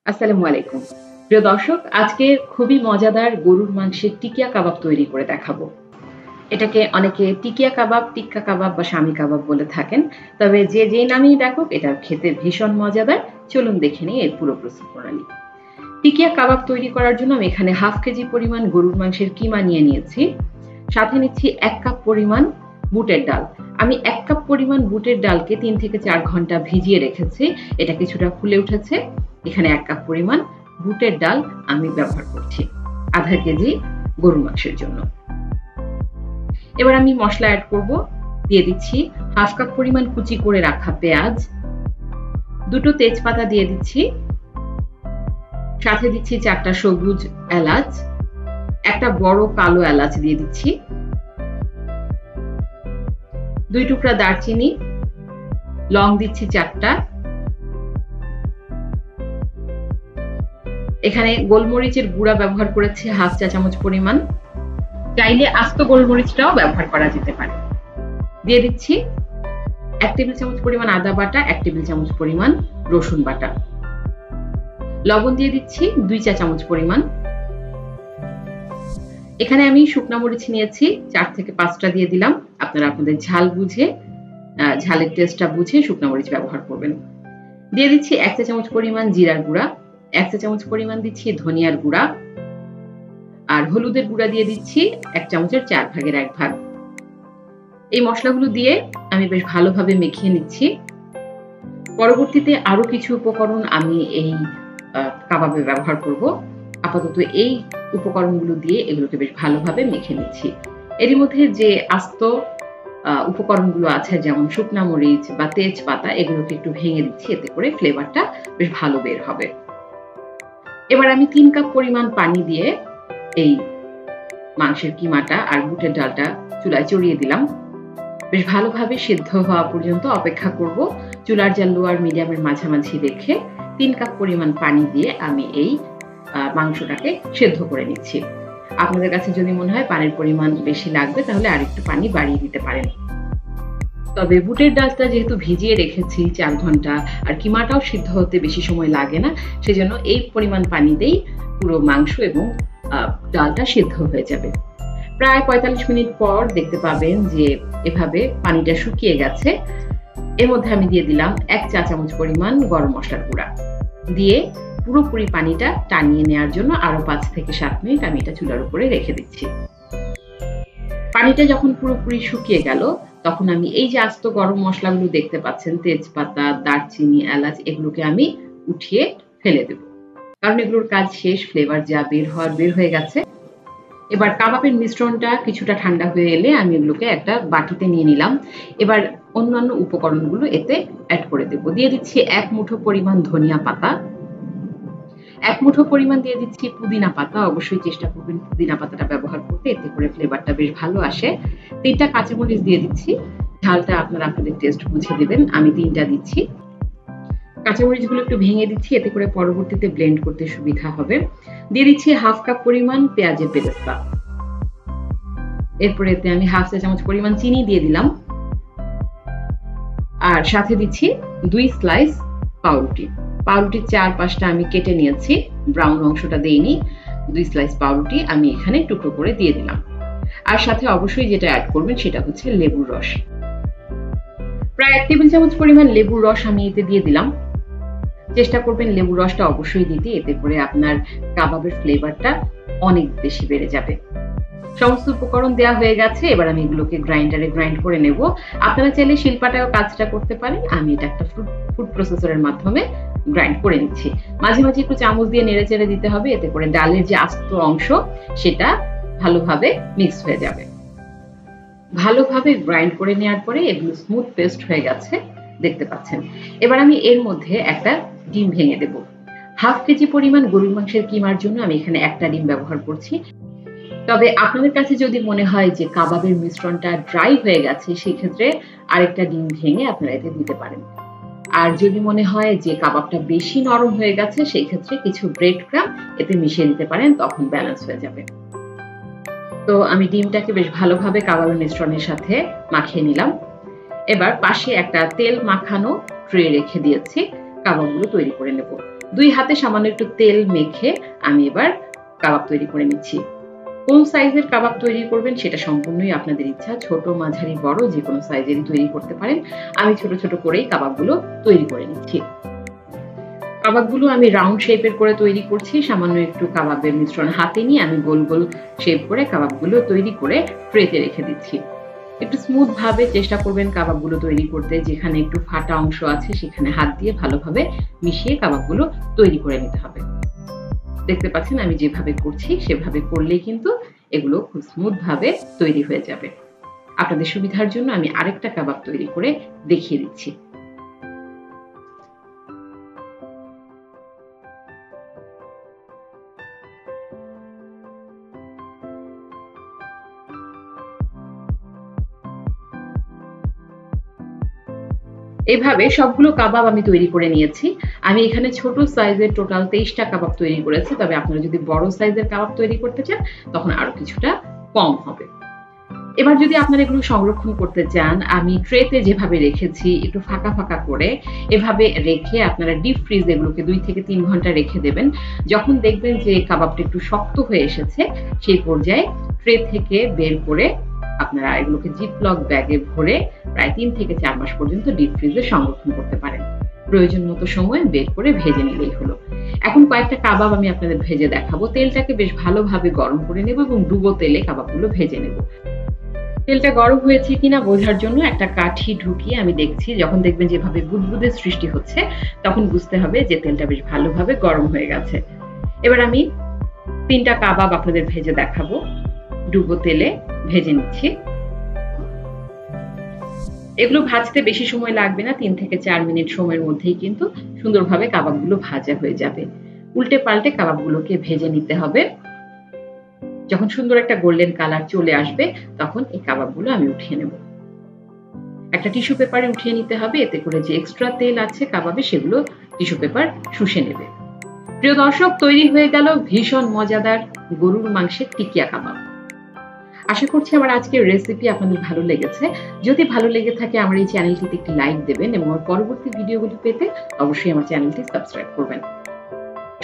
আসসালামু আলাইকুম প্রিয় দর্শক, আজকে খুবই মজাদার গরুর মাংসের টিকিয়া কাবাব তৈরি করে দেখাবো। এটাকে অনেকে টিকিয়া কাবাব, টিক্কা কাবাব বা শামি কাবাব বলে থাকেন। তবে যে নামেই ডাকুক, এটা খেতে ভীষণ মজাদার। চলুন দেখে নিই এর পুরো প্রস্তুত প্রণালী। টিকিয়া কাবাব তৈরি করার জন্য আমি এখানে হাফ কেজি পরিমাণ গরুর মাংসের কিমা নিয়ে নিয়েছি। সাথে নিচ্ছি 1 কাপ পরিমাণ বুটের ডাল। আমি 1 কাপ পরিমাণ বুটের ডালকে 3 থেকে 4 ঘন্টা ভিজিয়ে রেখেছি। এটা কিছুটা ফুলে উঠেছে। এখানে 1 কাপ পরিমাণ বুটের ডাল আমি ব্যবহার করছি আধা কেজি গরুর মাংসের জন্য। এবার আমি মশলা অ্যাড করব। দিয়ে দিচ্ছি হাফ কাপ পরিমাণ কুচি করে রাখা পেঁয়াজ, 2টো তেজপাতা দিয়ে দিচ্ছি, সাথে দিচ্ছি 4টা সবুজ এলাচ, একটা বড় কালো এলাচ দিয়ে দিচ্ছি, 2 টুকরা দারচিনি, লং দিচ্ছি 4টা। এখানে গোলমরিচের গুঁড়া ব্যবহার করেছি হাফ চা চামচ পরিমাণ। চাইলে আস্ত গোলমরিচটাও ব্যবহার করা যেতে পারে। দিয়ে দিচ্ছি 1 টেবিল চামচ পরিমাণ আদা বাটা, 1 টেবিল চামচ পরিমাণ রসুন বাটা। লবণ দিয়ে দিচ্ছি 2 চা চামচ পরিমাণ। এখানে আমি শুকনা মরিচ নিয়েছি 4 থেকে 5টা দিয়ে দিলাম। আপনারা আপনাদের ঝাল বুঝে, ঝালের টেস্টটা বুঝে শুকনা মরিচ ব্যবহার করবেন। দিয়ে দিচ্ছি 1 চা চামচ পরিমাণ জিরার গুঁড়া, 1 চা চামচ পরিমাণ দিচ্ছি ধনিয়ার গুঁড়া, আর হলুদের গুঁড়া দিয়ে দিচ্ছি 1 চামচের 4 ভাগের 1 ভাগ। এই মশলাগুলো দিয়ে আমি বেশ ভালোভাবে মেখে নিচ্ছি। পরবর্তীতে আরো কিছু উপকরণ আমি এই কাবাবে ব্যবহার করব। আপাতত এই উপকরণগুলো দিয়ে এগুলোকে বেশ ভালোভাবে মেখে নিচ্ছি। এর মধ্যে যে আস্ত উপকরণগুলো আছে, যেমন শুকনা মরিচ বা তেজপাতা, এগুলোকে একটু ভেঙে দিচ্ছি, এতে করে ফ্লেভারটা বেশ ভালো বের হবে। এবার আমি 3 কাপ পরিমাণ পানি দিয়ে এই মাংসের কিমাটা আর বুটের ডালটা চুলায় চড়িয়ে দিলাম। বেশ ভালোভাবে সিদ্ধ হওয়া পর্যন্ত অপেক্ষা করব। চুলার জাল লো আর মিডিয়ামের মাঝামাঝি রেখে 3 কাপ পরিমাণ পানি দিয়ে আমি এই মাংসটাকে সিদ্ধ করে নিচ্ছি। আপনাদের কাছে যদি মনে হয় পানির পরিমাণ বেশি লাগবে, তাহলে আরেকটু পানি বাড়িয়ে দিতে পারেন। তবে বুটের ডালটা যেহেতু ভিজিয়ে রেখেছি 4 ঘন্টা, আর কিমাটাও সিদ্ধ হতে বেশি সময় লাগে না, সেজন্য এই পরিমাণ পানিতেই পুরো মাংস এবং ডালটা সিদ্ধ হয়ে যাবে। প্রায় 45 মিনিট পর দেখতে পাবেন যে এভাবে পানিটা শুকিয়ে গেছে। এর মধ্যে আমি দিয়ে দিলাম 1 চা চামচ পরিমাণ গরম মশলার গুঁড়া। দিয়ে পুরোপুরি পানিটা টানিয়ে নেওয়ার জন্য আরো 5 থেকে 7 মিনিট আমি এটা চুলার উপরে রেখে দিচ্ছি। পানিটা যখন পুরোপুরি শুকিয়ে গেল, তখন আমি এই যে আস্ত গরম মশলাগুলো দেখতে পাচ্ছেন, তেজপাতা, দারচিনি, এলাচ, এগুলোকে আমি উঠিয়ে ফেলে দেব, কারণ এগুলোর কাজ শেষ। ফ্লেভার যা বের হয়ে গেছে। এবার কাবাবের মিশ্রণটা কিছুটা ঠান্ডা হয়ে এলে আমি এগুলোকে একটা বাটিতে নিয়ে নিলাম। এবার অন্যান্য উপকরণগুলো এতে অ্যাড করে দেব। দিয়ে দিচ্ছি 1 মুঠো পরিমাণ ধনিয়া পাতা, 1 মুঠো পরিমাণ দিয়ে দিচ্ছি পুদিনা পাতা। অবশ্যই চেষ্টা করবেন পুদিনা পাতাটা ব্যবহার করতে, এতে করে ফ্লেভারটা বেশ ভালো আসে। 3টা কাঁচামরিচ দিয়ে দিচ্ছি। ঝালটা আপনারা আপনাদের টেস্ট বুঝে দেবেন। আমি 3টা দিচ্ছি। কাঁচামরিচগুলো একটু ভেঙে দিচ্ছি, এতে করে পরবর্তীতে ব্লেন্ড করতে সুবিধা হবে। দিয়ে দিচ্ছি হাফ কাপ পরিমাণ পেঁয়াজের বেরেস্তা। এরপরে এতে আমি হাফ চা চামচ পরিমাণ চিনি দিয়ে দিলাম, আর সাথে দিচ্ছি 2 স্লাইস পাউরুটি। পাউরুটির 4-5টা আমি কেটে নিয়েছি, ব্রাউন অংশটা দেইনি। 2 স্লাইস পাউরুটি আমি এখানে টুকরো করে দিয়ে দিলাম। আর সাথে অবশ্যই যেটা অ্যাড করবেন সেটা হচ্ছে লেবুর রস। প্রায় 1 টেবিল চামচ পরিমাণ লেবুর রস আমি এতে দিয়ে দিলাম। চেষ্টা করবেন লেবুর রসটা অবশ্যই দিতে, এতে করে আপনার কাবাবের ফ্লেভারটা অনেক বেশি বেড়ে যাবে। সমস্ত উপকরণ দেওয়া হয়ে গেছে। এবার আমি এগুলোকে গ্রাইন্ডারে গ্রাইন্ড করে নেব। আপনারা চাইলে শিলপাটায়ও কাজটা করতে পারেন। আমি এটা একটা ফুড প্রসেসরের মাধ্যমে গ্রাইন্ড করে নিচ্ছি। মাঝে মাঝে একটু চামচ দিয়ে নেড়ে চেড়ে দিতে হবে, এতে করে ডালের যে আস্ত অংশ সেটা ভালোভাবে মিক্স হয়ে যাবে। ভালোভাবে গ্রাইন্ড করে নেওয়ার পরে এগুলো স্মুথ পেস্ট হয়ে গেছে, দেখতে পাচ্ছেন। এবার আমি এর মধ্যে একটা ডিম ভেঙে দেব। হাফ কেজি পরিমাণ গরুর মাংসের কিমার জন্য আমি এখানে একটা ডিম ব্যবহার করছি। তবে আপনাদের কাছে যদি মনে হয় যে কাবাবের মিশ্রণটা ড্রাই হয়ে গেছে, সেই ক্ষেত্রে আরেকটা ডিম ভেঙে আপনারা এতে দিতে পারেন। আর যদি মনে হয় যে কাবাবটা বেশি নরম হয়ে গেছে, সেই ক্ষেত্রে কিছু ব্রেড ক্রাম্ব এতে মিশিয়ে দিতে পারেন, তখন ব্যালেন্স হয়ে যাবে। তো আমি ডিমটাকে বেশ ভালোভাবে কাবাবের মিশ্রণের সাথে মাখিয়ে নিলাম। এবার পাশে একটা তেল মাখানো ট্রে রেখে দিয়েছি। কাবাবগুলো তৈরি করে নেব। 2 হাতে সামান্য একটু তেল মেখে আমি এবার কাবাব তৈরি করে নিচ্ছি। কোন সাইজের কাবাব তৈরি করবেন সেটা সম্পূর্ণই আপনাদের ইচ্ছা, ছোট মাঝারি বড় যে কোনো সাইজেরই তৈরি করতে পারেন। আমি ছোট ছোট করেই কাবাবগুলো তৈরি করে নিচ্ছি। কাবাবগুলো আমি রাউন্ড শেপের করে তৈরি করছি। সামান্য একটু কাবাবের মিশ্রণ হাতে নিয়ে আমি গোল গোল শেপ করে কাবাবগুলো তৈরি করে ট্রেতে রেখে দিচ্ছি। একটু স্মুথ ভাবে চেষ্টা করবেন কাবাবগুলো তৈরি করতে, যেখানে একটু ফাটা অংশ আছে সেখানে হাত দিয়ে ভালোভাবে মিশিয়ে কাবাবগুলো তৈরি করে নিতে হবে। দেখতে পাচ্ছেন আমি যেভাবে করছি সেভাবে করলেই কিন্তু এগুলো খুব স্মুথ ভাবে তৈরি হয়ে যাবে। আপনাদের সুবিধার জন্য আমি আরেকটা কাবাব তৈরি করে দেখিয়ে দিচ্ছি। এভাবে সবগুলো কাবাব আমি তৈরি করে নিয়েছি। আমি এখানে ছোট সাইজের টোটাল 23টা কাবাব তৈরি করেছি। তবে আপনারা যদি বড় সাইজের কাবাব তৈরি করতে চান তখন আরো কিছুটা কম হবে। এবার যদি আপনারা এগুলো সংরক্ষণ করতে চান, আমি ট্রেতে যেভাবে রেখেছি একটু ফাঁকা ফাঁকা করে এভাবে রেখে আপনারা ডিপ ফ্রিজ এগুলোকে 2 থেকে 3 ঘন্টা রেখে দেবেন। যখন দেখবেন যে কাবাবটা একটু শক্ত হয়ে এসেছে সেই পর্যায়ে ট্রে থেকে বের করে আপনারা এগুলোকে জিপলক ব্যাগে ভরে প্রায় 3 থেকে 4 মাস পর্যন্ত ডিপ ফ্রিজে সংরক্ষণ করতে পারেন। প্রয়োজন মতো সময় বের করে ভেজে নিলেই হলো। এখন কয়েকটা কাবাব আমি আপনাদের ভেজে দেখাবো। তেলটাকে বেশ ভালোভাবে গরম করে নেব এবং ডুবো তেলে কাবাবগুলো ভেজে নেব। তেলটা গরম হয়েছে কিনা বোঝার জন্য একটা কাঠি ঢুকিয়ে আমি দেখছি। যখন দেখবেন যেভাবে বুদবুদের সৃষ্টি হচ্ছে তখন বুঝতে হবে যে তেলটা বেশ ভালোভাবে গরম হয়ে গেছে। এবার আমি 3টা কাবাব আপনাদের ভেজে দেখাবো। ডুবো তেলে ভেজে নিচ্ছি। এগুলো ভাজতে বেশি সময় লাগবে না, 3 থেকে 4 মিনিট সময়ের মধ্যেই কিন্তু সুন্দরভাবে কাবাবগুলো ভাজা হয়ে যাবে। উল্টে পাল্টে কাবাবগুলোকে ভেজে নিতে হবে। যখন সুন্দর একটা গোল্ডেন কালার চলে আসবে তখন এই কাবাবগুলো আমি উঠিয়ে নেব। একটা টিস্যু পেপারে উঠিয়ে নিতে হবে, এতে করে যে এক্সট্রা তেল আছে কাবাবে সেগুলো টিস্যু পেপার শুষে নেবে। প্রিয় দর্শক, তৈরি হয়ে গেল ভীষণ মজাদার গরুর মাংসের টিকিয়া কাবাব। আশা করছি আমার আজকের রেসিপি আপনাদের ভালো লেগেছে। যদি ভালো লেগে থাকে আমার এই চ্যানেলটিতে একটি লাইক দেবেন এবং পরবর্তী ভিডিওগুলো পেতে অবশ্যই আমার চ্যানেলটি সাবস্ক্রাইব করবেন।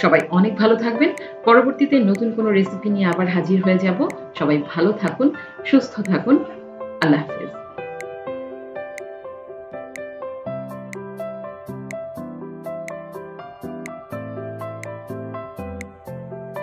সবাই অনেক ভালো থাকবেন। পরবর্তীতে নতুন কোনো রেসিপি নিয়ে আবার হাজির হয়ে যাব। সবাই ভালো থাকুন, সুস্থ থাকুন। আল্লাহ হাফেজ।